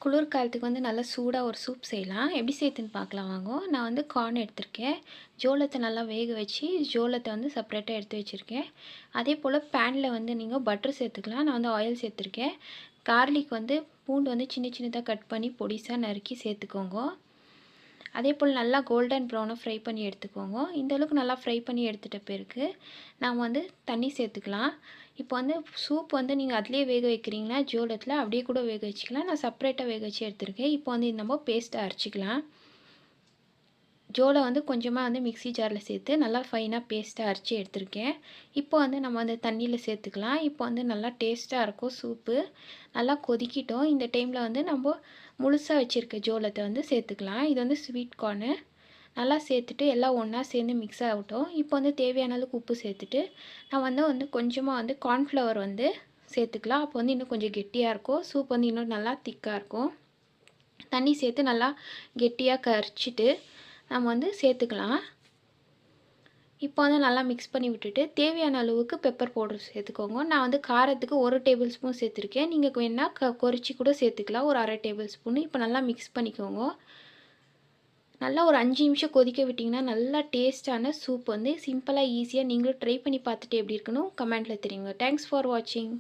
குளிர் காலத்துக்கு வந்து நல்லா சூடாக ஒரு சூப் செய்யலாம். எப்படி செய்யுதுன்னு பார்க்கலாம் வாங்க. நான் வந்து கார்ன் எடுத்திருக்கேன். ஜோளத்தை நல்லா வேக வச்சு ஜோளத்தை வந்து செப்பரேட்டாக எடுத்து வச்சுருக்கேன். அதே போல் பேனில் வந்து நீங்கள் பட்டர் சேர்த்துக்கலாம். நான் வந்து ஆயில் சேர்த்துருக்கேன். கார்லிக் வந்து பூண்டு வந்து சின்ன சின்னதாக கட் பண்ணி பொடிசாக நறுக்கி சேர்த்துக்கோங்க. அதே போல் நல்லா கோல்டன் ப்ரௌனாக ஃப்ரை பண்ணி எடுத்துக்கோங்க. இந்த அளவுக்கு நல்லா ஃப்ரை பண்ணி எடுத்துகிட்ட பிறகு நாம் வந்து தண்ணி சேர்த்துக்கலாம். இப்போ வந்து சூப் வந்து நீங்கள் அதிலே வேக வைக்கிறீங்கன்னா ஜோளத்தில் அப்படியே கூட வேக வச்சுக்கலாம். நான் செப்பரேட்டாக வேக வச்சு எடுத்துருக்கேன். இப்போ வந்து நம்ம பேஸ்ட்டை அரைச்சிக்கலாம். ஜோளம் வந்து கொஞ்சமாக வந்து மிக்ஸி ஜாரில் சேர்த்து நல்லா ஃபைனாக பேஸ்ட்டாக அரைச்சி எடுத்திருக்கேன். இப்போ வந்து நம்ம அந்த தண்ணியில் சேர்த்துக்கலாம். இப்போ வந்து நல்லா டேஸ்ட்டாக இருக்கும் சூப்பு. நல்லா கொதிக்கிட்டோம். இந்த டைமில் வந்து நம்ம முழுசாக வச்சுருக்க ஜோளத்தை வந்து சேர்த்துக்கலாம். இது வந்து ஸ்வீட் கார்னு. நல்லா சேர்த்துட்டு எல்லாம் ஒன்றா சேர்ந்து மிக்ஸ் ஆகட்டும். இப்போ வந்து தேவையான அளவுக்கு உப்பு சேர்த்துட்டு நான் வந்து கொஞ்சமாக வந்து கார்ன்ஃப்ளவர் வந்து சேர்த்துக்கலாம். அப்போ வந்து இன்னும் கொஞ்சம் கெட்டியாக இருக்கும். சூப் வந்து இன்னும் நல்லா திக்காக இருக்கும். தண்ணி சேர்த்து நல்லா கெட்டியாக கரைச்சிட்டு நம்ம வந்து சேர்த்துக்கலாம். இப்போ வந்து நல்லா மிக்ஸ் பண்ணி விட்டுட்டு தேவையான அளவுக்கு பெப்பர் பவுடர் சேர்த்துக்கோங்க. நான் வந்து காரத்துக்கு 1 டேபிள் ஸ்பூன் சேர்த்துருக்கேன். நீங்கள் வேணால் கொறிச்சி கூட சேர்த்துக்கலாம், ஒரு 1/2 டேபிள் ஸ்பூன். இப்போ நல்லா மிக்ஸ் பண்ணிக்கோங்க. நல்லா ஒரு 5 நிமிஷம் கொதிக்க விட்டிங்கன்னா நல்லா டேஸ்ட்டான சூப் வந்து சிம்பிளாக ஈஸியாக நீங்களும் ட்ரை பண்ணி பார்த்துட்டு எப்படி இருக்குன்னு கமெண்ட்டில் தெரியுங்க. தேங்க்ஸ் ஃபார் வாட்சிங்.